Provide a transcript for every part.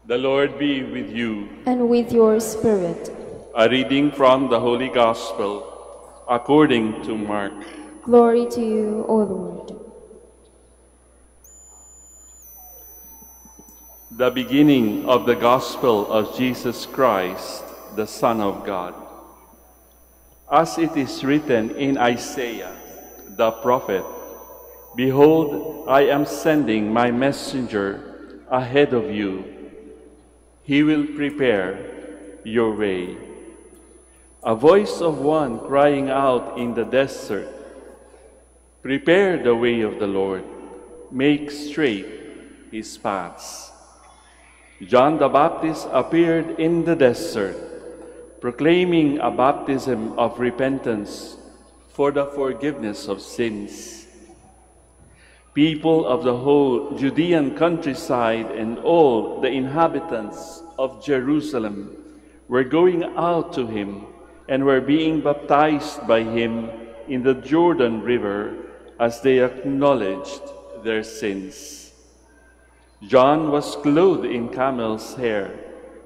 The Lord be with you. And with your spirit. A reading from the Holy Gospel according to Mark. Glory to you, O Lord. The beginning of the Gospel of Jesus Christ, the Son of God. As it is written in Isaiah, the prophet, "Behold, I am sending my messenger ahead of you. He will prepare your way." A voice of one crying out in the desert, "Prepare the way of the Lord, make straight his paths." John the Baptist appeared in the desert, proclaiming a baptism of repentance for the forgiveness of sins. People of the whole Judean countryside and all the inhabitants of Jerusalem were going out to him and were being baptized by him in the Jordan River as they acknowledged their sins. John was clothed in camel's hair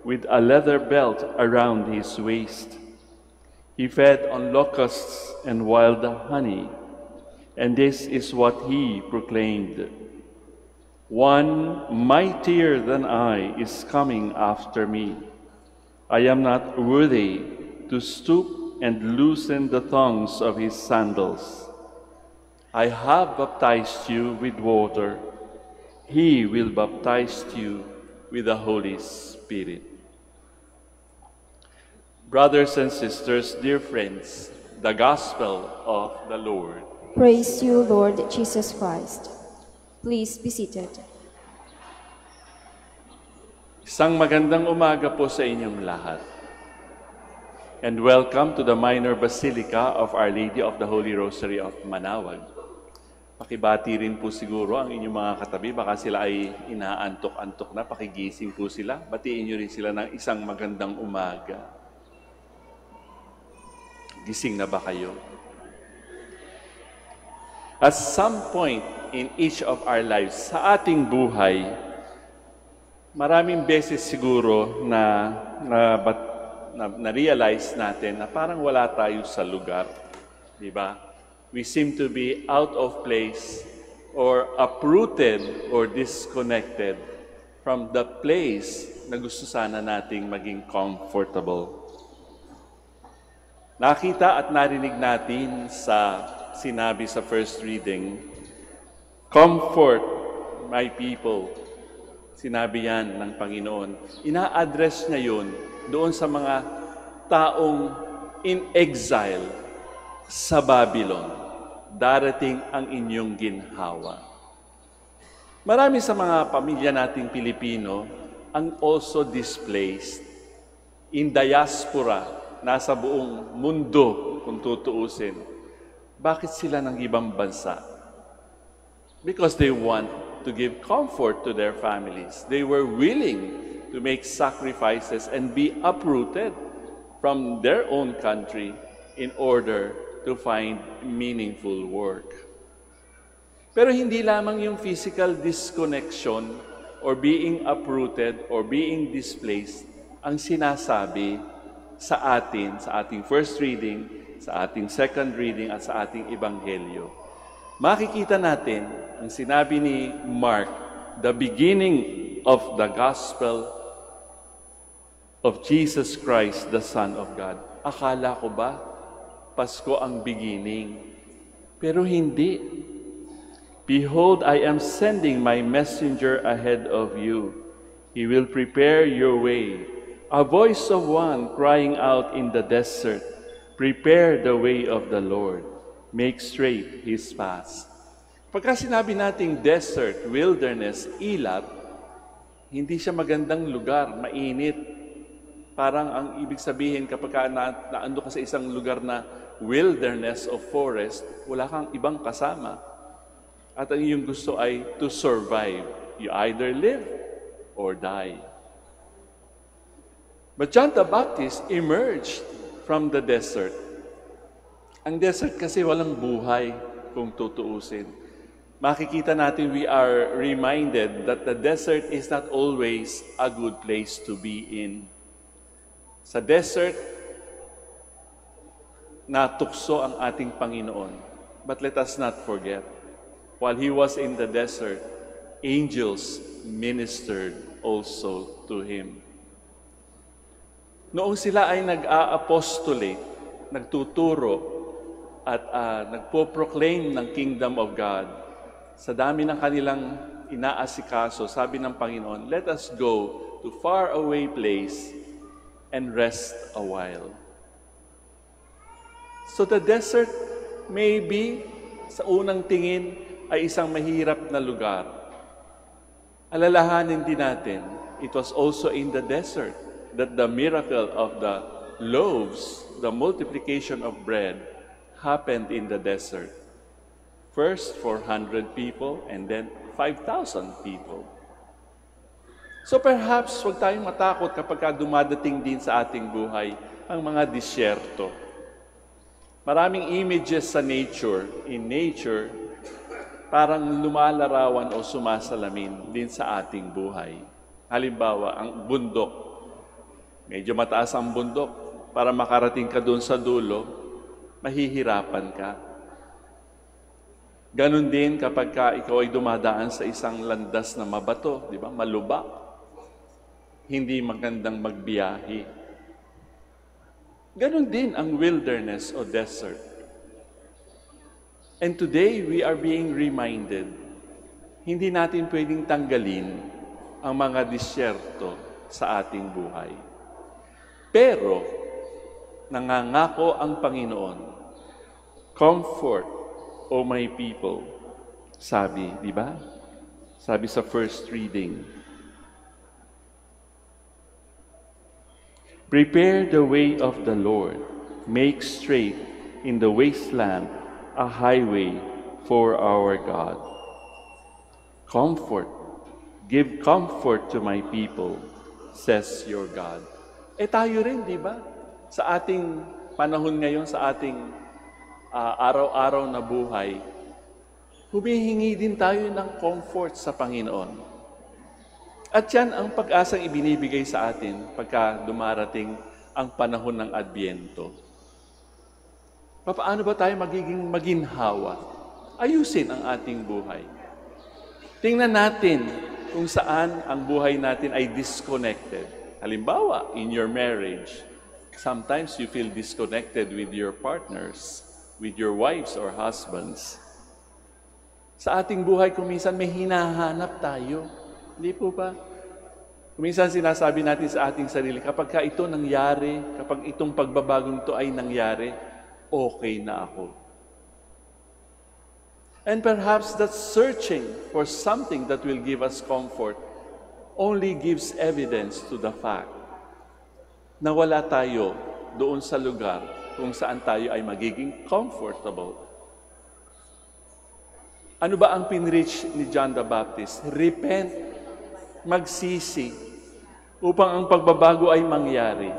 with a leather belt around his waist. He fed on locusts and wild honey, and this is what he proclaimed: "One mightier than I is coming after me. I am not worthy to stoop and loosen the thongs of his sandals. I have baptized you with water. He will baptize you with the Holy Spirit." Brothers and sisters, dear friends, the Gospel of the Lord. Praise you, Lord Jesus Christ. Please be seated. Isang magandang umaga po sa inyong lahat. And welcome to the Minor Basilica of Our Lady of the Holy Rosary of Manaoag. Pakibati rin po siguro ang inyong mga katabi. Baka sila ay inaantok-antok na, pakigising po sila. Batiin nyo rin sila ng isang magandang umaga. Gising na ba kayo? At some point in each of our lives, sa ating buhay, maraming beses siguro na-realize natin na parang wala tayo sa lugar. Di ba? We seem to be out of place or uprooted or disconnected from the place na gusto sana nating maging comfortable. Nakita at narinig natin sa sinabi sa first reading, "Comfort my people." Sinabi yan ng Panginoon. Ina-address niya yun doon sa mga taong in exile sa Babylon. Darating ang inyong ginhawa. Marami sa mga pamilya nating Pilipino ang also displaced in diaspora, nasa buong mundo kung tutuusin. Bakit sila ng ibang bansa? Because they want to give comfort to their families. They were willing to make sacrifices and be uprooted from their own country in order to find meaningful work. Pero hindi lamang yung physical disconnection or being uprooted or being displaced ang sinasabi sa atin, sa ating first reading, sa ating second reading at sa ating ebanghelyo. Makikita natin ang sinabi ni Mark, the beginning of the Gospel of Jesus Christ, the Son of God. Akala ko ba Pasko ang beginning? Pero hindi. "Behold, I am sending my messenger ahead of you. He will prepare your way. A voice of one crying out in the desert, prepare the way of the Lord. Make straight his paths." Pagka sinabi nating desert, wilderness, ilap, hindi siya magandang lugar, mainit. Parang ang ibig sabihin kapag naando ka sa isang lugar na wilderness of forest, wala kang ibang kasama. At ang iyong gusto ay to survive. You either live or die. But John the Baptist emerged from the desert. Ang desert kasi walang buhay kung tutuusin. makikita natin we are reminded that the desert is not always a good place to be in. Sa desert, natukso ang ating Panginoon. But let us not forget, while He was in the desert, angels ministered also to Him. Noong sila ay nag-a-apostolate, nagtuturo at nagpo-proclaim ng Kingdom of God, sa dami ng kanilang inaasikaso, sabi ng Panginoon, let us go to far away place and rest a while. So the desert maybe sa unang tingin ay isang mahirap na lugar. Alalahanin din natin, it was also in the desert that the miracle of the loaves, the multiplication of bread, happened in the desert. First, 400 people, and then 5,000 people. So perhaps huwag tayong matakot kapag dumadating din sa ating buhay ang mga disyerto. Maraming images sa nature. In nature, parang lumalarawan o sumasalamin din sa ating buhay. Halimbawa, ang bundok. Medyo mataas ang bundok. Para makarating ka doon sa dulo, mahihirapan ka. Ganon din kapag ikaw ay dumadaan sa isang landas na mabato, di ba? Malubak. Hindi magandang magbiyahe. Ganon din ang wilderness o desert. And today, we are being reminded, hindi natin pwedeng tanggalin ang mga disyerto sa ating buhay. Pero, nangangako ang Panginoon, comfort, O my people, sabi, di ba? Sabi sa first reading, prepare the way of the Lord, make straight in the wasteland a highway for our God. Comfort, give comfort to my people, says your God. Tayo rin, di ba? Sa ating panahon ngayon, sa ating araw-araw na buhay, humihingi din tayo ng comfort sa Panginoon. At yan ang pag-asang ibinibigay sa atin pagka dumarating ang panahon ng Adbyento. Paano ba tayo magiging maginhawa? Ayusin ang ating buhay. Tingnan natin kung saan ang buhay natin ay disconnected. Halimbawa, in your marriage, sometimes you feel disconnected with your partners, with your wives or husbands. Sa ating buhay, kuminsan may hinahanap tayo. Hindi po ba? Kuminsan sinasabi natin sa ating sarili, kapag ito nangyari, kapag itong pagbabagong ito ay nangyari, okay na ako. And perhaps that searching for something that will give us comfort only gives evidence to the fact na wala tayo doon sa lugar kung saan tayo ay magiging comfortable. Ano ba ang pinreach ni John the Baptist? Repent, magsisi, upang ang pagbabago ay mangyari.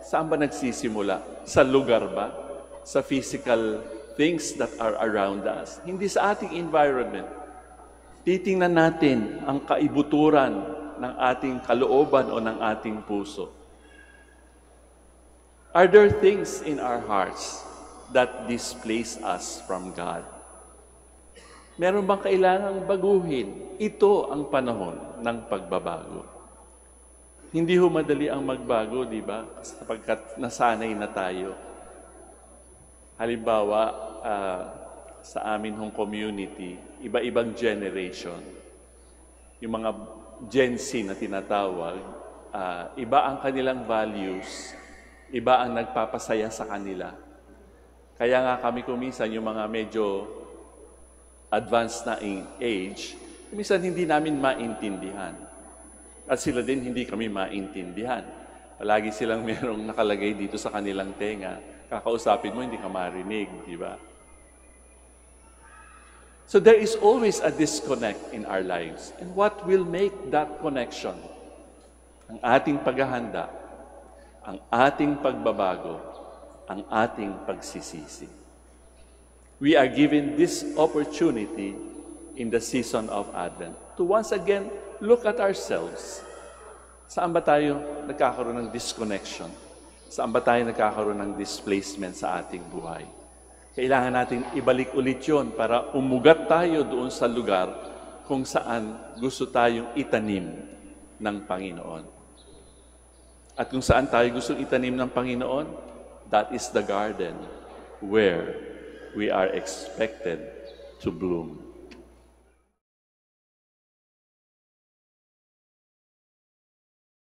Saan ba nagsisimula? Sa lugar ba? Sa physical things that are around us? Hindi sa ating environment. Titingnan natin ang kaibuturan ng ating kalooban o ng ating puso. Are there things in our hearts that displace us from God? Meron bang kailangang baguhin? Ito ang panahon ng pagbabago. Hindi ho madali ang magbago, di ba? Sapagkat nasanay na tayo. Halimbawa, sa amin hong community, iba-ibang generation. Yung mga Gen Z na tinatawag, iba ang kanilang values, iba ang nagpapasaya sa kanila. Kaya nga kami kuminsan, yung mga medyo advanced na in age, kuminsan hindi namin maintindihan. At sila din hindi kami maintindihan. Palagi silang merong nakalagay dito sa kanilang tenga. Kakausapin mo, hindi ka marinig, di ba? So there is always a disconnect in our lives. And what will make that connection? Ang ating paghahanda, ang ating pagbabago, ang ating pagsisisi. We are given this opportunity in the season of Advent. To once again, look at ourselves. Saan ba tayo nagkakaroon ng disconnection? Saan ba tayo nagkakaroon ng displacement sa ating buhay? Kailangan natin ibalik ulit yun para umugat tayo doon sa lugar kung saan gusto tayong itanim ng Panginoon. At kung saan tayo gusto itanim ng Panginoon, that is the garden where we are expected to bloom.